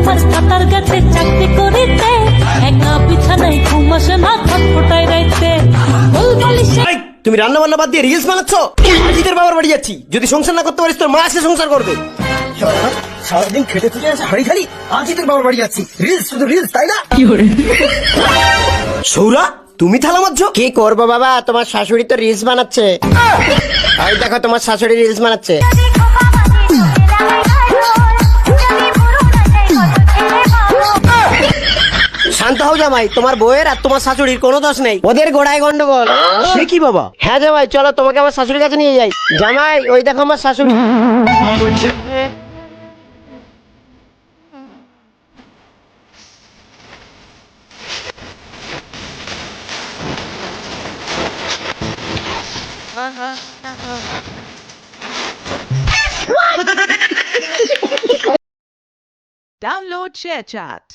আমার কাতার গাতে চাকরি করিতে, একা বিছানায় ঘুম আসে না খটখটায় রাইতে। এই, তুমি রান্না বান্না বাদ দিয়ে রিলস বানাচ্ছ? আজিতের বাবার বাড়ি যাচ্ছি, যদি সংসার না করতে পারিস তোর মা এসে সংসার করবে। সারাদিন খেটে খুঁজে আছে হাড়ি খালি, আজিতের বাবার বাড়ি যাচ্ছি, রিলস শুধু রিলস, তাই না? সৌরা, তুমি থালা মারছো? কি করবো বাবা, তোমার শাশুড়ি তো রিলস বানাচ্ছে। এই দেখো তোমার শাশুড়ি রিলস বানাচ্ছে। শান্ত হও জামাই, তোমার বউয়ের আর তোমার শাশুড়ির কোনো দোষ নেই, ওদের গোড়ায় গন্ডগোল। সে কি বাবা? হ্যাঁ জামাই, চলো তোমাকে আমার শাশুড়ির কাছে নিয়ে যাই। জামাই, ওই দেখো আমার শাশুড়ি। Download ShareChat.